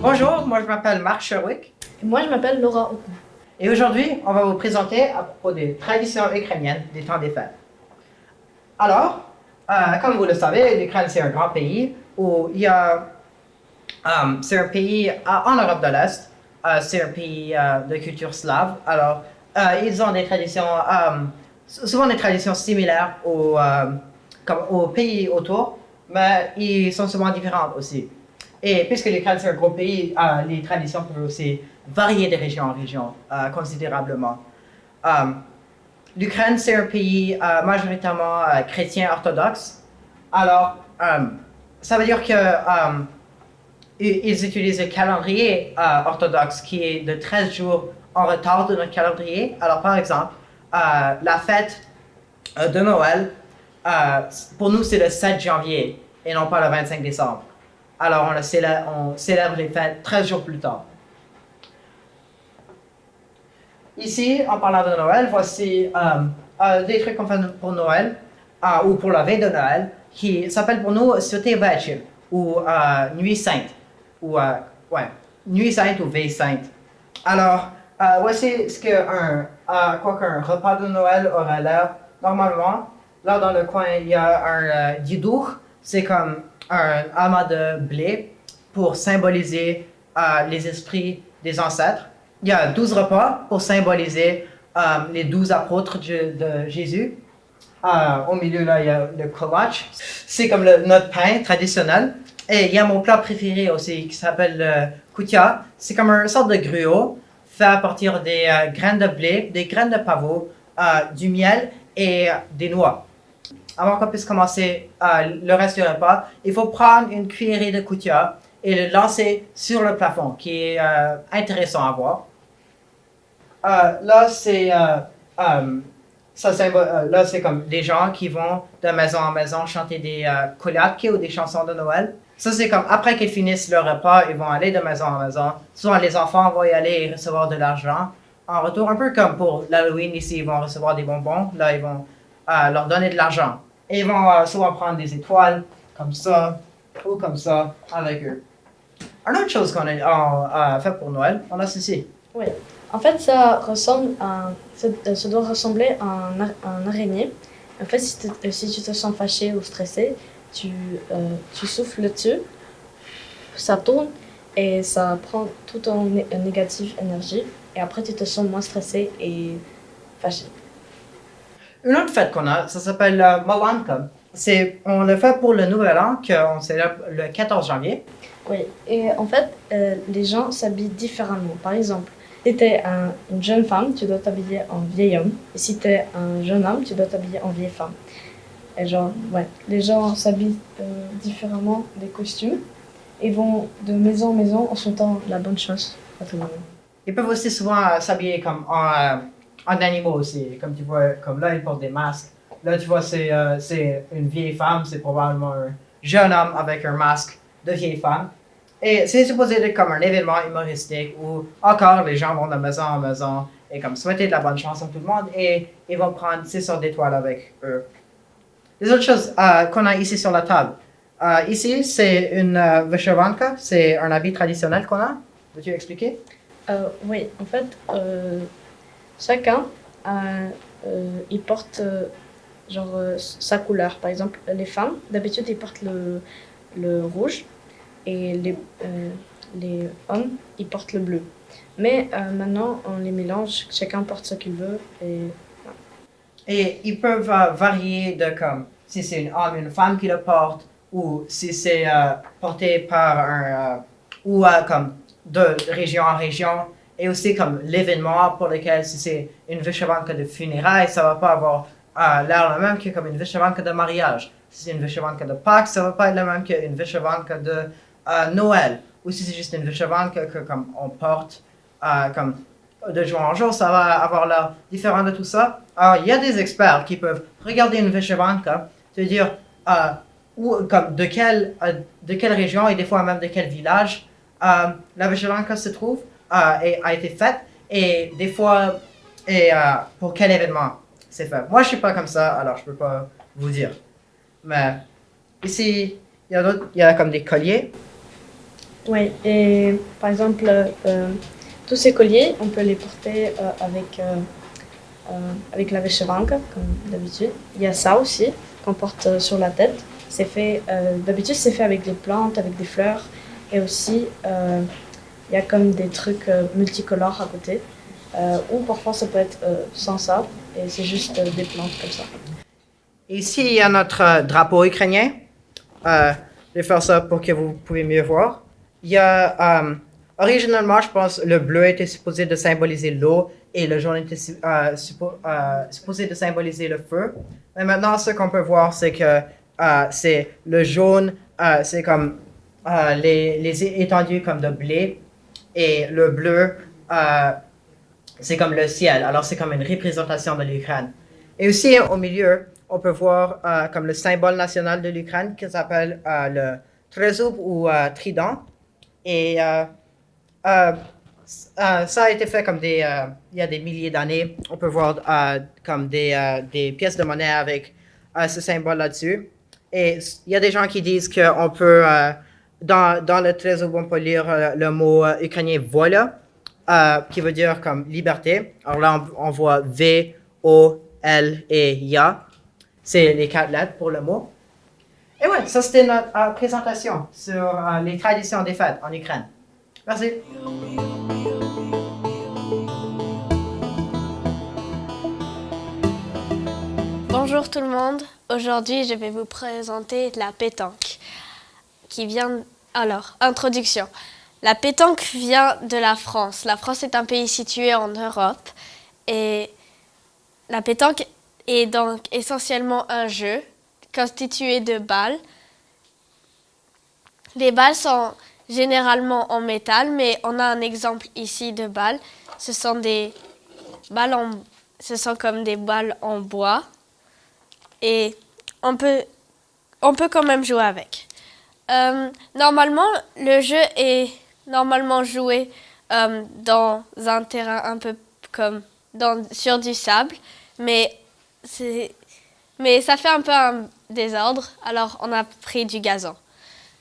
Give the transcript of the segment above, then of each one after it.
Bonjour, moi je m'appelle Marc Sherwick Et moi, je m'appelle Laura Houghton. et aujourd'hui on va vous présenter à propos des traditions ukrainiennes des temps des fêtes. Alors, comme vous le savez, l'Ukraine c'est un grand pays où il y a, c'est un pays en Europe de l'Est, c'est un pays de culture slave. Alors, ils ont des traditions, souvent des traditions similaires comme aux pays autour, mais ils sont souvent différentes aussi. Et puisque l'Ukraine c'est un gros pays, les traditions peuvent aussi varier de région en région considérablement. Euh, L'Ukraine c'est un pays majoritairement chrétien orthodoxe. Alors, ça veut dire que ils utilisent le calendrier orthodoxe qui est de 13 jours en retard de notre calendrier. Alors, par exemple, la fête de Noël, pour nous, c'est le 7 janvier et non pas le 25 décembre. Alors, on célèbre les fêtes 13 jours plus tard. Ici, en parlant de Noël, voici des trucs qu'on fait pour Noël, ou pour la veille de Noël, qui s'appelle pour nous Svetý večer, ou Nuit Sainte, ou Nuit Sainte ou Veille Sainte. Alors, voici ce qu'un repas de Noël aurait l'air normalement. Là, dans le coin, il y a un didour, c'est comme un amas de blé pour symboliser les esprits des ancêtres. Il y a 12 repas pour symboliser les 12 apôtres de Jésus. Au milieu, là, il y a le kolach. C'est comme notre pain traditionnel. Et il y a mon plat préféré aussi qui s'appelle le kutia. C'est comme une sorte de gruau fait à partir des graines de blé, des graines de pavot, du miel et des noix. Avant qu'on puisse commencer le reste du repas, il faut prendre une cuillerée de kutia et le lancer sur le plafond, qui est intéressant à voir. Là, c'est comme des gens qui vont de maison en maison chanter des kolядки ou des chansons de Noël. Ça, c'est comme après qu'ils finissent leur repas, ils vont aller de maison en maison. Souvent, les enfants vont y aller et recevoir de l'argent en retour, un peu comme pour l'Halloween ici, ils vont recevoir des bonbons. Là, ils vont leur donner de l'argent. Et ils vont souvent prendre des étoiles, comme ça, ou comme ça, avec eux. Une autre chose qu'on a fait pour Noël, on a ceci. Oui. En fait, ça doit ressembler à un araignée. En fait, si tu te sens fâché ou stressé, tu souffles dessus, ça tourne et ça prend tout en négative énergie. Et après, tu te sens moins stressé et fâché. Une autre fête qu'on a, ça s'appelle Malanka. On le fait pour le Nouvel An, qu'on célèbre le 14 janvier. Oui, et en fait, les gens s'habillent différemment. Par exemple, si tu es une jeune femme, tu dois t'habiller en vieil homme. Et si tu es un jeune homme, tu dois t'habiller en vieille femme. Et genre, ouais, les gens s'habillent différemment des costumes et vont de maison en maison en souhaitant la bonne chose à tout le monde. Ils peuvent aussi souvent s'habiller comme en animaux aussi. Comme tu vois, comme là, ils portent des masques. Là, tu vois, c'est une vieille femme, c'est probablement un jeune homme avec un masque de vieille femme. Et c'est supposé être comme un événement humoristique où encore les gens vont de maison en maison et comme souhaiter de la bonne chance à tout le monde et ils vont prendre 6 sortes d'étoiles avec eux. Les autres choses qu'on a ici sur la table. Ici, c'est une vyshyvanka, c'est un habit traditionnel qu'on a. Veux-tu expliquer? Oui, en fait, chacun il porte sa couleur. Par exemple, les femmes, d'habitude, ils portent le rouge. Et les hommes, ils portent le bleu. Mais maintenant, on les mélange, chacun porte ce qu'il veut. Et ils peuvent varier de comme, si c'est un homme, une femme qui le porte, ou si c'est porté par comme de région en région. Et aussi comme l'événement pour lequel, si c'est une vyshyvanka de funérailles, ça va pas avoir l'air le même que comme une vyshyvanka de mariage. Si c'est une vyshyvanka de Pâques, ça va pas être le même qu'une vyshyvanka de Noël, ou si c'est juste une vyshyvanka que comme on porte comme de jour en jour, ça va avoir l'air différent de tout ça. Alors, il y a des experts qui peuvent regarder une vyshyvanka, se dire comme de quelle région et des fois même de quel village la vyshyvanka se trouve et a été faite, et des fois pour quel événement c'est fait. Moi, je suis pas comme ça, alors je peux pas vous dire. Mais ici, il y a comme des colliers. Oui, et par exemple, tous ces colliers, on peut les porter avec la vêcherangue, comme d'habitude. Il y a ça aussi qu'on porte sur la tête. C'est fait, d'habitude, c'est fait avec des plantes, avec des fleurs. Et aussi, il y a comme des trucs multicolores à côté. Ou parfois, ça peut être sans ça. Et c'est juste des plantes comme ça. Ici, il y a notre drapeau ukrainien. Je vais faire ça pour que vous pouvez mieux voir. Il y a, originalement, je pense, le bleu était supposé de symboliser l'eau et le jaune était supposé de symboliser le feu. Mais maintenant, ce qu'on peut voir, c'est que c'est le jaune, c'est comme les étendues comme de blé, et le bleu, c'est comme le ciel. Alors, c'est comme une représentation de l'Ukraine. Et aussi, au milieu, on peut voir comme le symbole national de l'Ukraine qui s'appelle le trezub ou trident. Et ça a été fait comme il y a des milliers d'années. On peut voir comme des pièces de monnaie avec ce symbole là-dessus. Et il y a des gens qui disent qu'on peut, dans le trezub, on peut lire le mot ukrainien vola, qui veut dire comme liberté. Alors là, on voit V, O, L et YA. C'est les 4 lettres pour le mot. Et ouais, ça c'était notre présentation sur les traditions des fêtes en Ukraine. Merci. Bonjour tout le monde, aujourd'hui je vais vous présenter la pétanque qui vient... Alors, introduction. La pétanque vient de la France. La France est un pays situé en Europe et la pétanque est donc essentiellement un jeu constitué de balles. Les balles sont généralement en métal, mais on a un exemple ici de balles. Ce sont comme des balles en bois. Et on peut quand même jouer avec. Normalement, le jeu est normalement joué dans un terrain un peu comme sur du sable, mais ça fait un peu un désordre, alors on a pris du gazon.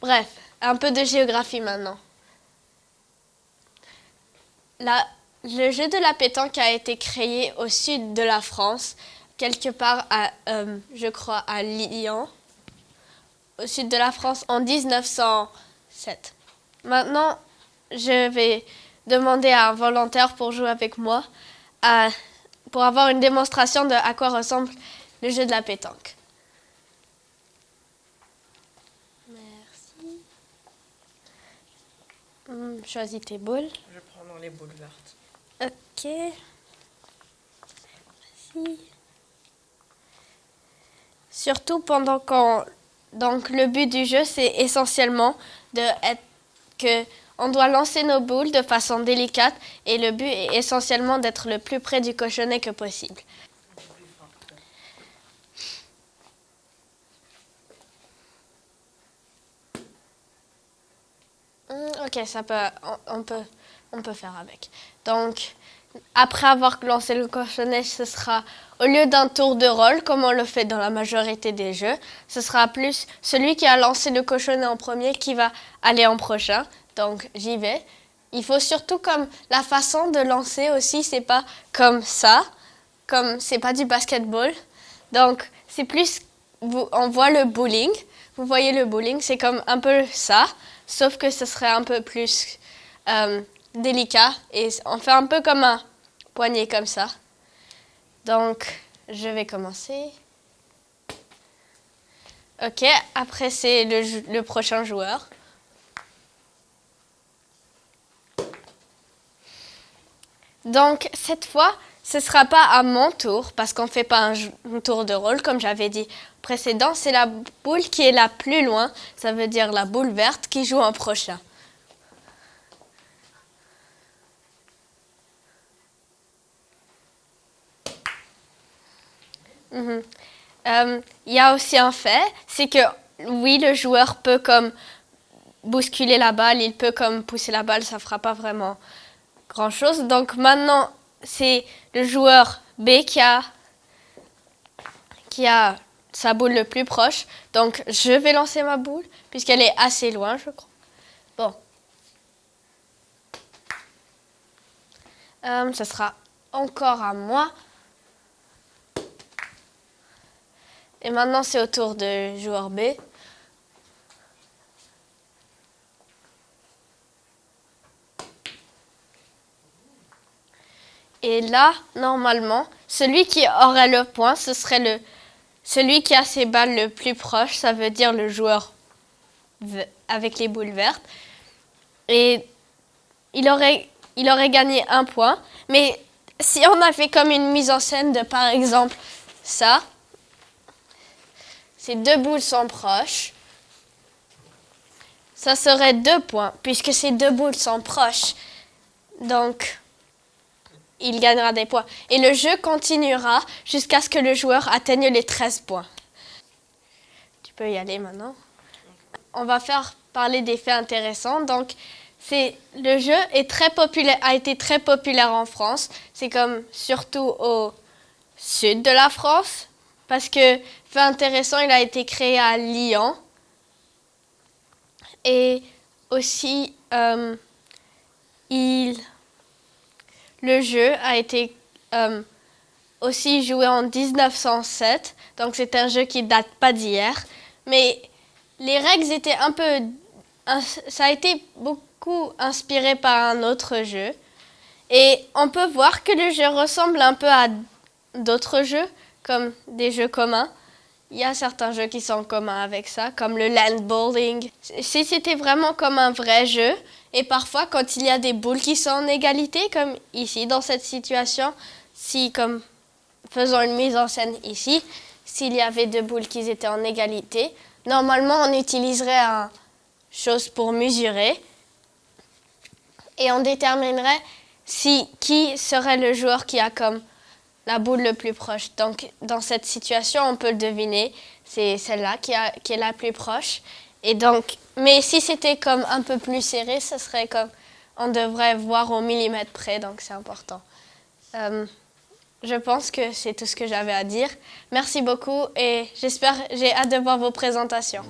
Bref, un peu de géographie maintenant. Le jeu de la pétanque a été créé au sud de la France, quelque part je crois à Lyon, au sud de la France en 1907. Maintenant, je vais demander à un volontaire pour jouer avec moi, pour avoir une démonstration de à quoi ressemble le jeu de la pétanque. Merci. Choisis tes boules. Je prends les boules vertes. Ok. Vas-y. Surtout pendant qu'on... Donc le but du jeu, c'est essentiellement on doit lancer nos boules de façon délicate et le but est essentiellement d'être le plus près du cochonnet que possible. Ok, on peut faire avec. Donc, après avoir lancé le cochonnet, ce sera, au lieu d'un tour de rôle, comme on le fait dans la majorité des jeux, ce sera plus celui qui a lancé le cochonnet en premier qui va aller en prochain. Donc, j'y vais. Il faut surtout comme la façon de lancer aussi, c'est pas comme ça, comme c'est pas du basketball. Donc, c'est plus, on voit le bowling. Vous voyez le bowling, c'est comme un peu ça, sauf que ce serait un peu plus délicat et on fait un peu comme un poignet comme ça. Donc, je vais commencer. Ok, après c'est le prochain joueur. Donc, cette fois, ce ne sera pas à mon tour, parce qu'on ne fait pas un tour de rôle, comme j'avais dit précédent. C'est la boule qui est la plus loin, ça veut dire la boule verte, qui joue en prochain. Il y a aussi un fait, c'est que oui, le joueur peut comme bousculer la balle, il peut comme pousser la balle, ça ne fera pas vraiment grand-chose. Donc maintenant, c'est le joueur B qui a sa boule le plus proche. Donc je vais lancer ma boule, puisqu'elle est assez loin, je crois. Bon, Ce sera encore à moi. Et maintenant, c'est au tour de joueur B. Et là, normalement, celui qui aurait le point, ce serait celui qui a ses balles le plus proche, ça veut dire le joueur avec les boules vertes. Et il aurait gagné un point. Mais si on a fait comme une mise en scène de, par exemple, ça, ces 2 boules sont proches, ça serait 2 points, puisque ces 2 boules sont proches. Donc, il gagnera des points. Et le jeu continuera jusqu'à ce que le joueur atteigne les 13 points. Tu peux y aller maintenant. On va faire parler des faits intéressants. Donc, le jeu a été très populaire en France. C'est comme surtout au sud de la France. Parce que, fait intéressant, il a été créé à Lyon. Et aussi, le jeu a été aussi joué en 1907, donc c'est un jeu qui date pas d'hier. Mais les règles étaient ça a été beaucoup inspiré par un autre jeu. Et on peut voir que le jeu ressemble un peu à d'autres jeux, comme des jeux communs. Il y a certains jeux qui sont communs avec ça, comme le land bowling. Si c'était vraiment comme un vrai jeu, et parfois quand il y a des boules qui sont en égalité, comme ici dans cette situation, comme faisons une mise en scène ici, s'il y avait 2 boules qui étaient en égalité, normalement on utiliserait une chose pour mesurer et on déterminerait qui serait le joueur qui a comme la boule le plus proche. Donc, dans cette situation, on peut le deviner. C'est celle-là qui est la plus proche. Et donc, mais si c'était comme un peu plus serré, ce serait comme on devrait voir au millimètre près. Donc, c'est important. Je pense que c'est tout ce que j'avais à dire. Merci beaucoup et j'ai hâte de voir vos présentations.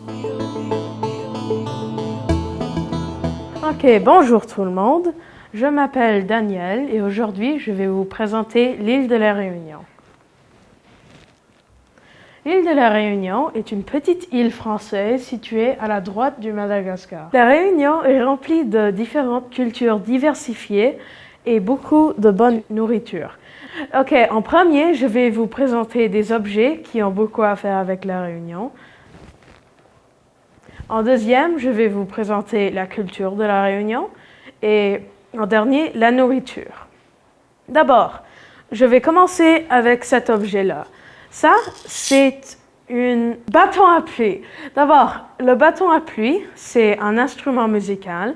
Ok, bonjour tout le monde. Je m'appelle Daniel et aujourd'hui, je vais vous présenter l'île de la Réunion. L'île de la Réunion est une petite île française située à la droite du Madagascar. La Réunion est remplie de différentes cultures diversifiées et beaucoup de bonne nourriture. Ok, en premier, je vais vous présenter des objets qui ont beaucoup à faire avec la Réunion. En deuxième, je vais vous présenter la culture de la Réunion et en dernier, la nourriture. D'abord, je vais commencer avec cet objet-là. Ça, c'est un bâton à pluie. D'abord, le bâton à pluie, c'est un instrument musical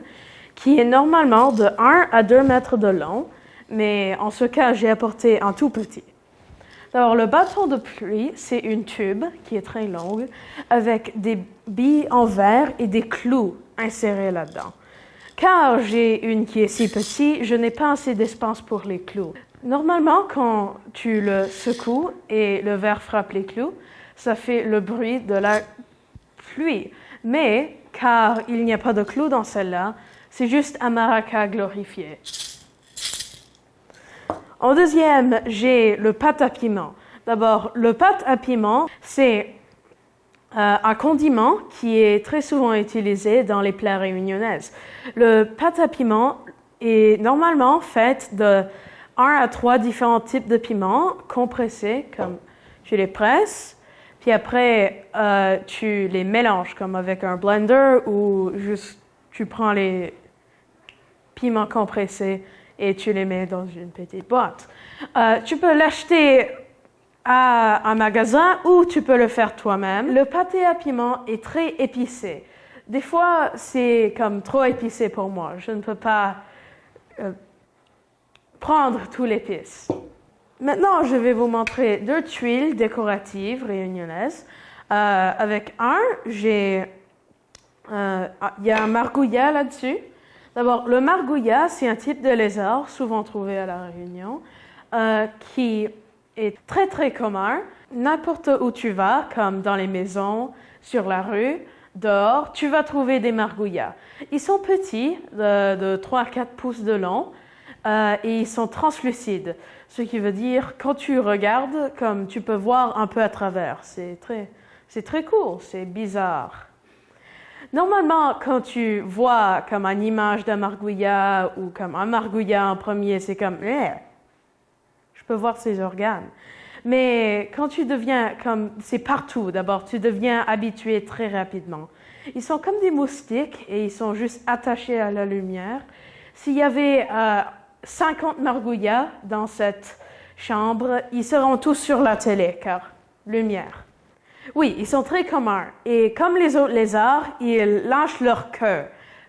qui est normalement de 1 à 2 mètres de long, mais en ce cas, j'ai apporté un tout petit. Alors, le bâton de pluie, c'est une tube qui est très longue avec des billes en verre et des clous insérés là-dedans. Car j'ai une qui est si petite, je n'ai pas assez d'espace pour les clous. Normalement, quand tu le secoues et le verre frappe les clous, ça fait le bruit de la pluie. Mais, car il n'y a pas de clous dans celle-là, c'est juste un maraca glorifié. En deuxième, j'ai le pâte à piment. D'abord, le pâte à piment, c'est un condiment qui est très souvent utilisé dans les plats réunionnaises. Le pâte à piment est normalement fait de 1 à 3 différents types de piments compressés, comme tu les presses, puis après tu les mélanges comme avec un blender ou juste tu prends les piments compressés et tu les mets dans une petite boîte. Tu peux l'acheter à un magasin ou tu peux le faire toi-même. Le pâté à piment est très épicé. Des fois, c'est comme trop épicé pour moi. Je ne peux pas prendre tout l'épice. Maintenant, je vais vous montrer 2 tuiles décoratives réunionnaises. Avec il y a un margouillat là-dessus. D'abord, le margouillat, c'est un type de lézard souvent trouvé à La Réunion qui est très, très commun. N'importe où tu vas, comme dans les maisons, sur la rue, dehors, tu vas trouver des margouillats. Ils sont petits, de 3 à 4 pouces de long, et ils sont translucides, ce qui veut dire quand tu regardes, comme tu peux voir un peu à travers. C'est très cool, c'est bizarre. Normalement, quand tu vois comme une image d'un margouillat ou comme un margouillat en premier, c'est comme je peux voir ses organes. Mais quand tu deviens comme c'est partout, d'abord, tu deviens habitué très rapidement. Ils sont comme des moustiques et ils sont juste attachés à la lumière. S'il y avait 50 margouillats dans cette chambre, ils seront tous sur la télé, car lumière. Oui, ils sont très communs. Et comme les autres lézards, ils lâchent leur queue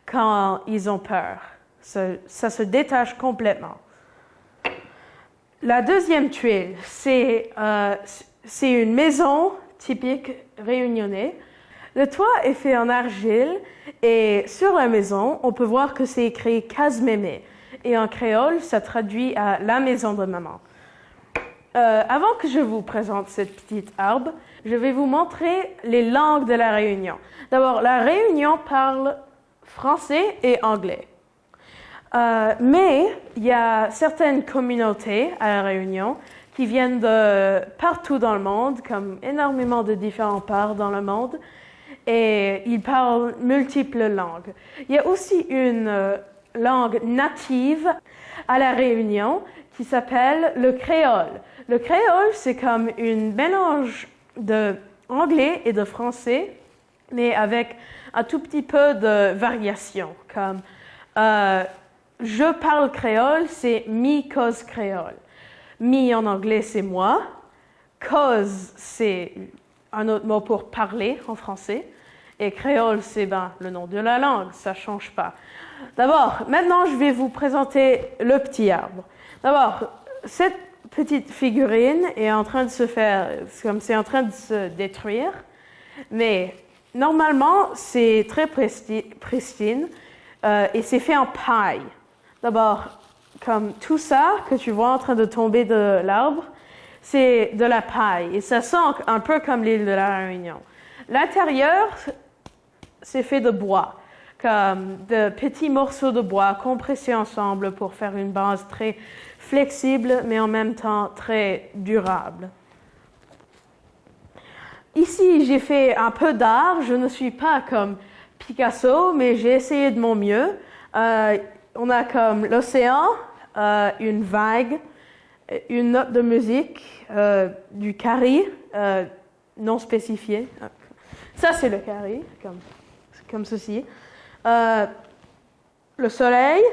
quand ils ont peur. Ça se détache complètement. La deuxième tuile, c'est une maison typique réunionnais. Le toit est fait en argile et sur la maison, on peut voir que c'est écrit Casmémé. Et en créole, ça traduit à la maison de maman. Avant que je vous présente cette petite arbre, je vais vous montrer les langues de la Réunion. D'abord, la Réunion parle français et anglais. Mais il y a certaines communautés à la Réunion qui viennent de partout dans le monde, comme énormément de différentes parts dans le monde, et ils parlent multiples langues. Il y a aussi une langue native à la Réunion qui s'appelle le créole. Le créole, c'est comme un mélange de anglais et de français, mais avec un tout petit peu de variation. Comme je parle créole, c'est me cause créole. Me en anglais, c'est moi. Cause, c'est un autre mot pour parler en français. Et créole, c'est le nom de la langue, ça ne change pas. D'abord, maintenant, je vais vous présenter le petit arbre. D'abord, cette petite figurine est en train de se faire, comme c'est en train de se détruire, mais normalement, c'est très pristine et c'est fait en paille. D'abord, comme tout ça que tu vois en train de tomber de l'arbre, c'est de la paille et ça sent un peu comme l'île de la Réunion. L'intérieur, c'est fait de bois, comme de petits morceaux de bois compressés ensemble pour faire une base très flexible, mais en même temps très durable. Ici, j'ai fait un peu d'art. Je ne suis pas comme Picasso, mais j'ai essayé de mon mieux. On a comme l'océan, une vague, une note de musique, du carré non spécifié. Ça, c'est le carré, comme ceci. Le soleil,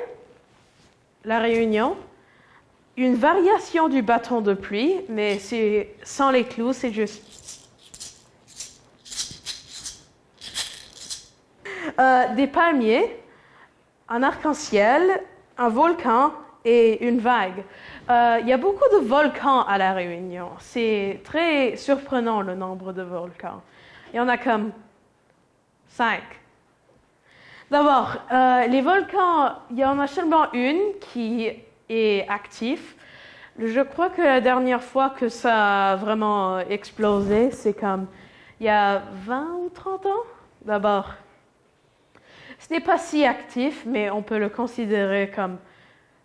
la Réunion, une variation du bâton de pluie, mais c'est sans les clous, c'est juste. Des palmiers, un arc-en-ciel, un volcan et une vague. Il y a beaucoup de volcans à La Réunion. C'est très surprenant le nombre de volcans. Il y en a comme 5. D'abord, les volcans, il y en a seulement une qui est active. Je crois que la dernière fois que ça a vraiment explosé, c'est comme il y a 20 ou 30 ans. D'abord, ce n'est pas si actif, mais on peut le considérer comme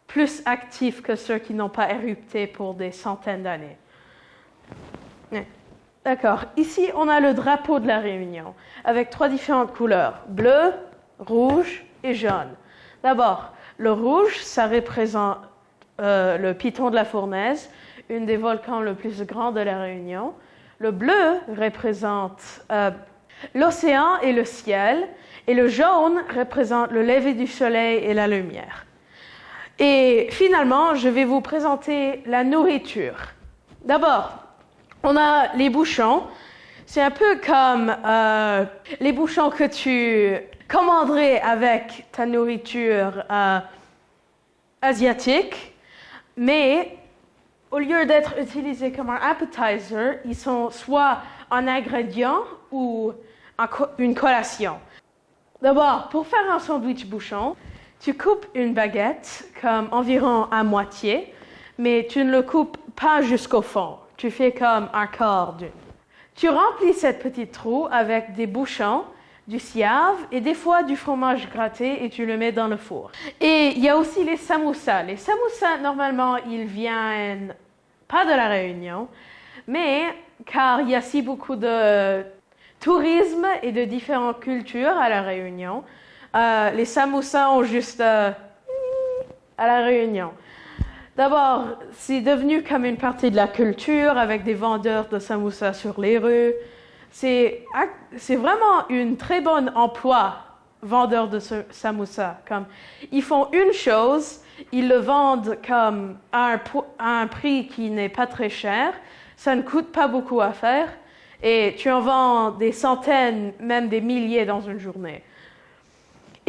plus actif que ceux qui n'ont pas érupté pour des centaines d'années. D'accord. Ici, on a le drapeau de la Réunion, avec 3 différentes couleurs, bleu, rouge et jaune. D'abord, le rouge, ça représente le piton de la Fournaise, une des volcans le plus grands de la Réunion. Le bleu représente l'océan et le ciel, et le jaune représente le lever du soleil et la lumière. Et finalement, je vais vous présenter la nourriture. D'abord, on a les bouchons. C'est un peu comme les bouchons que tu commanderais avec ta nourriture asiatique, mais au lieu d'être utilisés comme un appetizer, ils sont soit un ingrédient ou une collation. D'abord, pour faire un sandwich bouchon, tu coupes une baguette comme environ à moitié, mais tu ne le coupes pas jusqu'au fond. Tu fais comme un quart d'une. Tu remplis cette petite trou avec des bouchons du siave et des fois du fromage gratté et tu le mets dans le four. Et il y a aussi les samoussas. Les samoussas, normalement, ils viennent pas de la Réunion, mais car il y a si beaucoup de tourisme et de différentes cultures à la Réunion, les samoussas ont juste à la Réunion. D'abord, c'est devenu comme une partie de la culture avec des vendeurs de samoussas sur les rues. C'est vraiment un très bon emploi, vendeur de samoussas. Comme, ils font une chose, ils le vendent comme à un prix qui n'est pas très cher. Ça ne coûte pas beaucoup à faire. Et tu en vends des centaines, même des milliers dans une journée.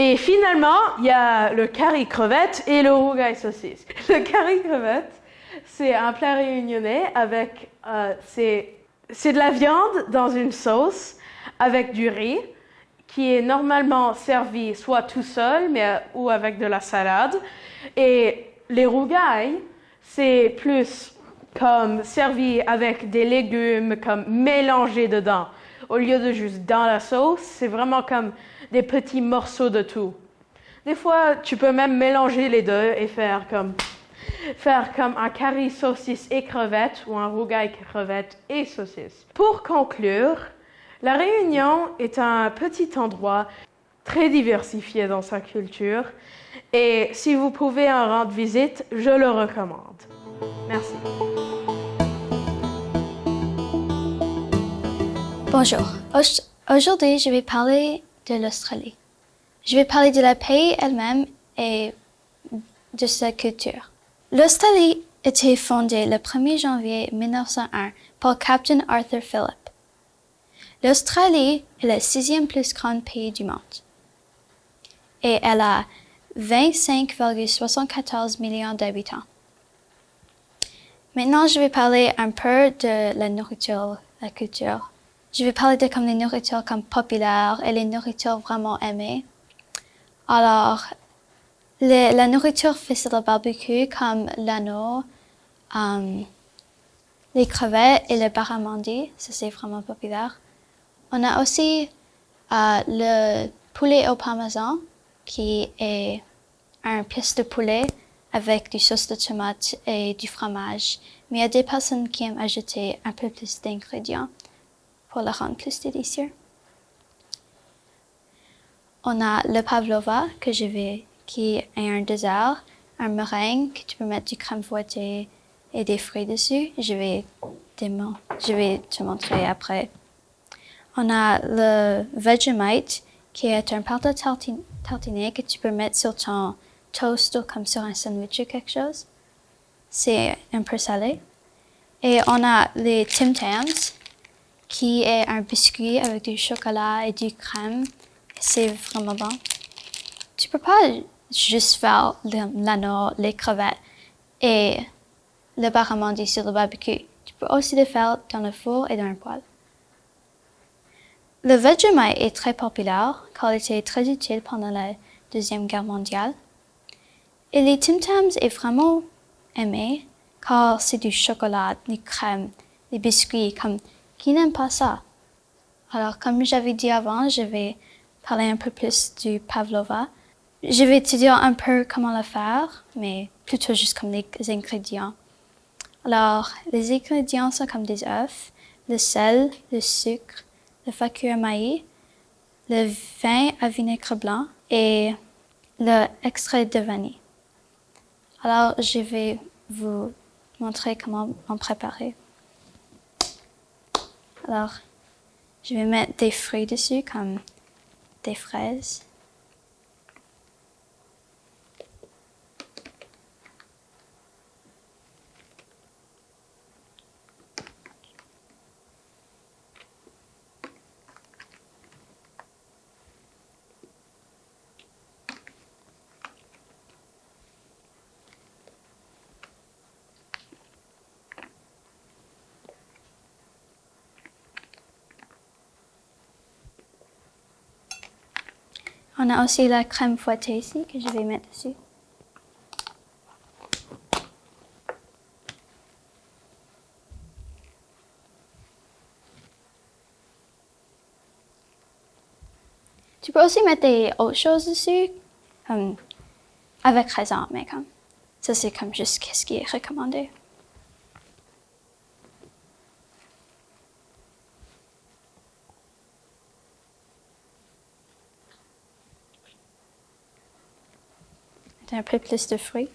Et finalement, il y a le curry crevette et le rougail saucisse. Le curry crevette, c'est un plat réunionnais avec... c'est de la viande dans une sauce avec du riz qui est normalement servi soit tout seul ou avec de la salade. Et les rougails, c'est plus comme servi avec des légumes comme mélangés dedans. Au lieu de juste dans la sauce, c'est vraiment comme des petits morceaux de tout. Des fois, tu peux même mélanger les deux et faire comme un curry saucisse et crevettes ou un rougail crevettes et saucisse. Pour conclure, la Réunion est un petit endroit très diversifié dans sa culture et si vous pouvez en rendre visite, je le recommande. Merci. Bonjour. Aujourd'hui, je vais parler de l'Australie. Je vais parler de la pays elle-même et de sa culture. L'Australie a été fondée le 1er janvier 1901 par Captain Arthur Phillip. L'Australie est le 6e plus grand pays du monde et elle a 25,74 millions d'habitants. Maintenant, je vais parler un peu de la nourriture, la culture. Je vais parler de comme les nourritures comme populaires et les nourritures vraiment aimées. Alors, la nourriture faite sur le barbecue comme l'anneau, les crevettes et le barramundi, ça c'est vraiment populaire. On a aussi le poulet au parmesan qui est un pièce de poulet avec du sauce de tomate et du fromage. Mais il y a des personnes qui aiment ajouter un peu plus d'ingrédients pour le rendre plus délicieux. On a le pavlova qui est un dessert, un meringue que tu peux mettre du crème fouettée et des fruits dessus. Je vais te montrer après. On a le Vegemite qui est un pâte tartiné que tu peux mettre sur ton toast ou comme sur un sandwich ou quelque chose. C'est un peu salé. Et on a les Tim Tams qui est un biscuit avec du chocolat et du crème. C'est vraiment bon. Tu peux pas juste faire l'anneau, les crevettes et le barramundi sur le barbecue. Tu peux aussi le faire dans le four et dans un poêle. Le Vegemite est très populaire car il était très utile pendant la Deuxième Guerre mondiale. Et les Tim Tams est vraiment aimé car c'est du chocolat, du crème, des biscuits. Qui n'aime pas ça? Alors, comme j'avais dit avant, je vais parler un peu plus du pavlova. Je vais te dire un peu comment le faire, mais plutôt juste comme les ingrédients. Alors, les ingrédients sont comme des œufs, le sel, le sucre, le fakir maïs, le vin à vinaigre blanc et l'extrait de vanille. Alors, je vais vous montrer comment en préparer. Alors, je vais mettre des fruits dessus, comme des fraises. On a aussi la crème fouettée ici que je vais mettre dessus. Tu peux aussi mettre des autres choses dessus, comme avec raisin, mais comme ça c'est comme juste ce qui est recommandé. Un peu plus de fruits.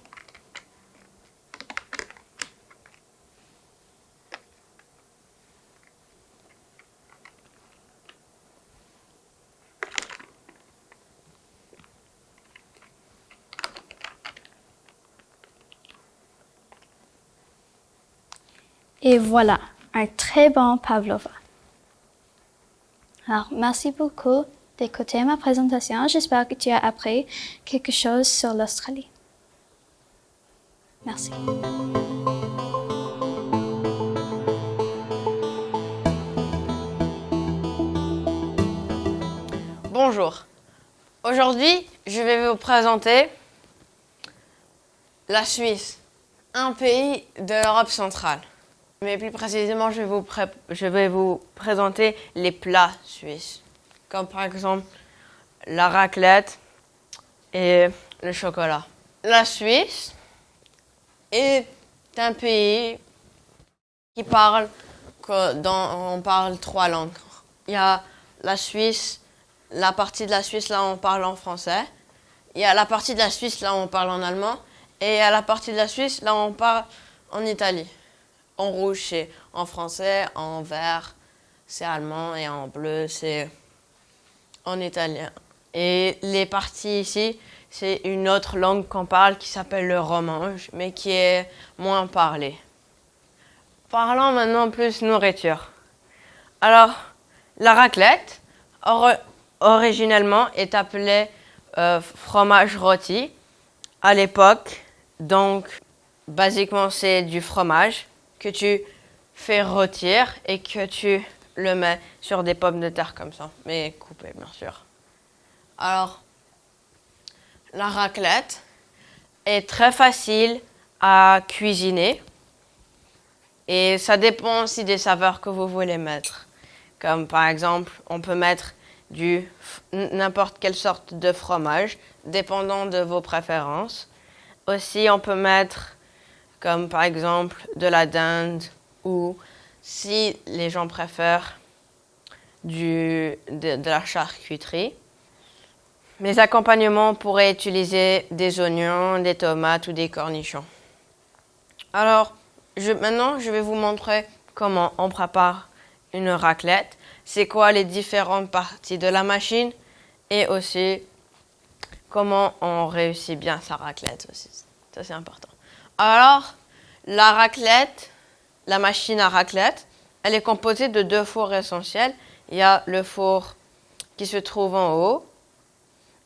Et voilà, un très bon pavlova. Alors, merci beaucoup d'écouter ma présentation. J'espère que tu as appris quelque chose sur l'Australie. Merci. Bonjour. Aujourd'hui, je vais vous présenter la Suisse, un pays de l'Europe centrale. Mais plus précisément, je vais vous présenter les plats suisses, comme par exemple la raclette et le chocolat. La Suisse est un pays qui parle, on parle 3 langues. Il y a la Suisse, la partie de la Suisse là on parle en français. Il y a la partie de la Suisse là on parle en allemand. Et il y a la partie de la Suisse là on parle en Italie. En rouge, c'est en français, en vert, c'est allemand, et en bleu, c'est en italien. Et les parties ici, c'est une autre langue qu'on parle qui s'appelle le romanche, mais qui est moins parlée. Parlons maintenant plus nourriture. Alors, la raclette, originellement, est appelée fromage rôti à l'époque. Donc, basiquement, c'est du fromage que tu fais rôtir et que tu le mets sur des pommes de terre comme ça, mais coupées bien sûr. Alors, la raclette est très facile à cuisiner et ça dépend aussi des saveurs que vous voulez mettre. Comme par exemple, on peut mettre n'importe quelle sorte de fromage, dépendant de vos préférences. Aussi, on peut mettre comme par exemple de la dinde ou si les gens préfèrent de la charcuterie. Les accompagnements pourraient utiliser des oignons, des tomates ou des cornichons. Alors, maintenant, je vais vous montrer comment on prépare une raclette. C'est quoi les différentes parties de la machine et aussi comment on réussit bien sa raclette aussi. Ça, c'est important. Alors, la raclette, la machine à raclette, elle est composée de 2 fours essentiels. Il y a le four qui se trouve en haut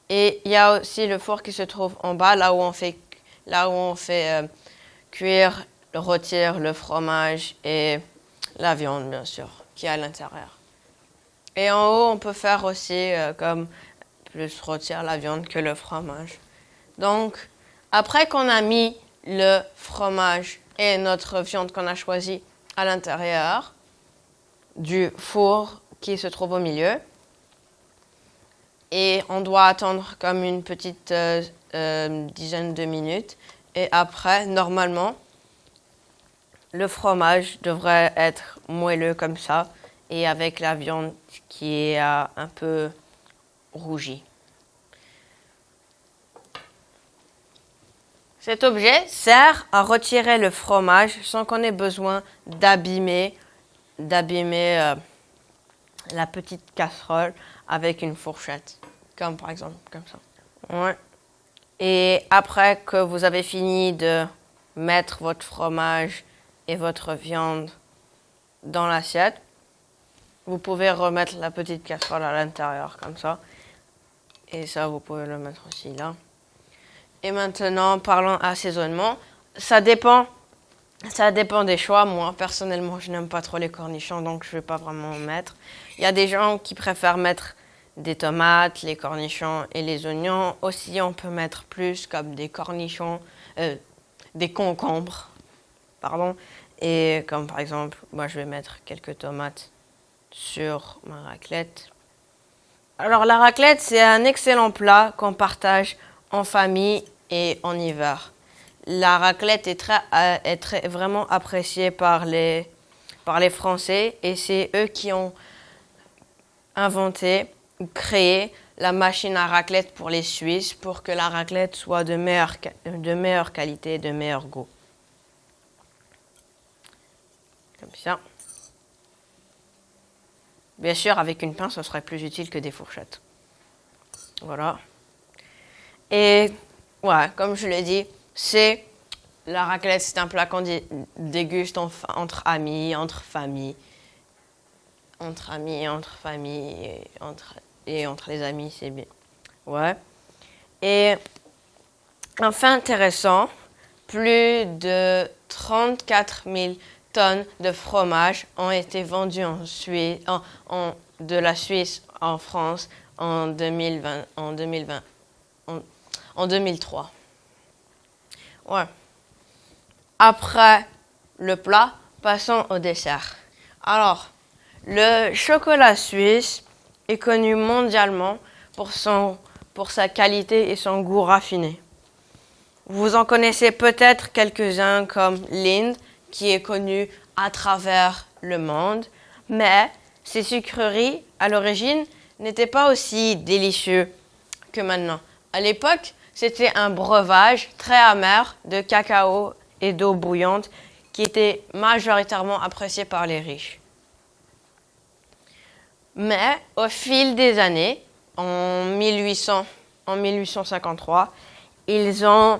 et il y a aussi le four qui se trouve en bas, là où on fait cuire, rôtir le fromage et la viande, bien sûr, qui est à l'intérieur. Et en haut, on peut faire aussi comme plus rôtir la viande que le fromage. Donc, après qu'on a mis le fromage et notre viande qu'on a choisie à l'intérieur du four qui se trouve au milieu, et on doit attendre comme une petite dizaine de minutes. Et après, normalement, le fromage devrait être moelleux comme ça et avec la viande qui est un peu rougie. Cet objet sert à retirer le fromage sans qu'on ait besoin d'abîmer la petite casserole avec une fourchette, comme par exemple comme ça. Ouais. Et après que vous avez fini de mettre votre fromage et votre viande dans l'assiette, vous pouvez remettre la petite casserole à l'intérieur comme ça. Et ça, vous pouvez le mettre aussi là. Et maintenant, parlons assaisonnement. Ça dépend des choix. Moi, personnellement, je n'aime pas trop les cornichons, donc je ne vais pas vraiment en mettre. Il y a des gens qui préfèrent mettre des tomates, les cornichons et les oignons. Aussi, on peut mettre plus comme des cornichons, des concombres, pardon. Et comme par exemple, moi, je vais mettre quelques tomates sur ma raclette. Alors la raclette, c'est un excellent plat qu'on partage en famille et en hiver. La raclette est vraiment appréciée par les Français et c'est eux qui ont inventé ou créé la machine à raclette pour les Suisses pour que la raclette soit de meilleure qualité, de meilleur goût. Comme ça. Bien sûr, avec une pince, ce serait plus utile que des fourchettes. Voilà. Et ouais, comme je l'ai dit, la raclette, c'est un plat qu'on déguste entre amis, entre familles. Entre amis, entre familles et entre les amis, c'est bien. Ouais. Et un fait intéressant, plus de 34 000 tonnes de fromage ont été vendues de la Suisse en France en 2003. Ouais. Après le plat, passons au dessert. Alors, le chocolat suisse est connu mondialement pour sa qualité et son goût raffiné. Vous en connaissez peut-être quelques-uns comme Lindt, qui est connu à travers le monde, mais ces sucreries, à l'origine, n'étaient pas aussi délicieux que maintenant. À l'époque, c'était un breuvage très amer de cacao et d'eau bouillante qui était majoritairement apprécié par les riches. Mais au fil des années, en 1853, ils ont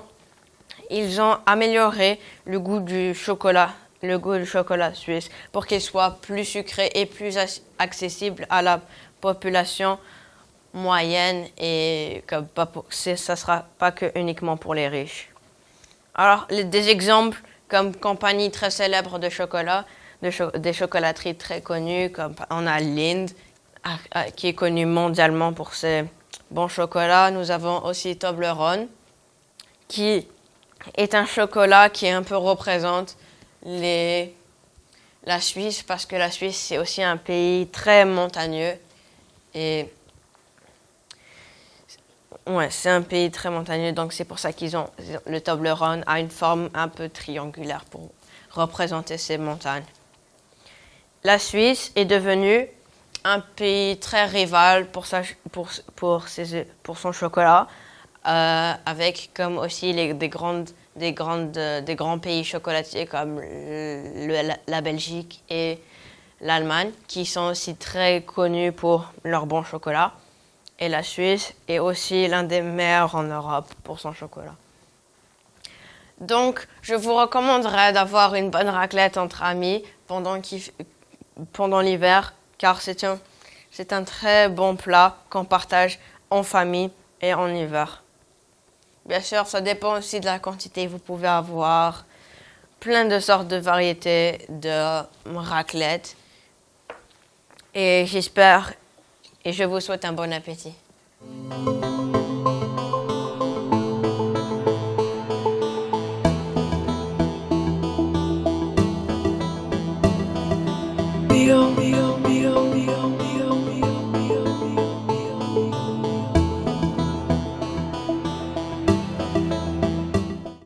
amélioré le goût du chocolat suisse pour qu'il soit plus sucré et plus accessible à la population moyenne et que ça ne sera pas que uniquement pour les riches. Alors, des exemples comme compagnie très célèbre de chocolat, des chocolateries très connues, comme on a Lindt, qui est connu mondialement pour ses bons chocolats. Nous avons aussi Toblerone, qui est un chocolat qui un peu représente la Suisse, parce que la Suisse, c'est aussi un pays très montagneux. Et ouais, c'est un pays très montagneux, donc c'est pour ça le Toblerone a une forme un peu triangulaire pour représenter ces montagnes. La Suisse est devenue un pays très rival pour son chocolat, avec comme aussi des grands pays chocolatiers comme la Belgique et l'Allemagne, qui sont aussi très connus pour leur bon chocolat. Et la Suisse est aussi l'un des meilleurs en Europe pour son chocolat. Donc, je vous recommanderais d'avoir une bonne raclette entre amis pendant l'hiver, car c'est un très bon plat qu'on partage en famille et en hiver. Bien sûr, ça dépend aussi de la quantité. Vous pouvez avoir plein de sortes de variétés de raclette. Et je vous souhaite un bon appétit.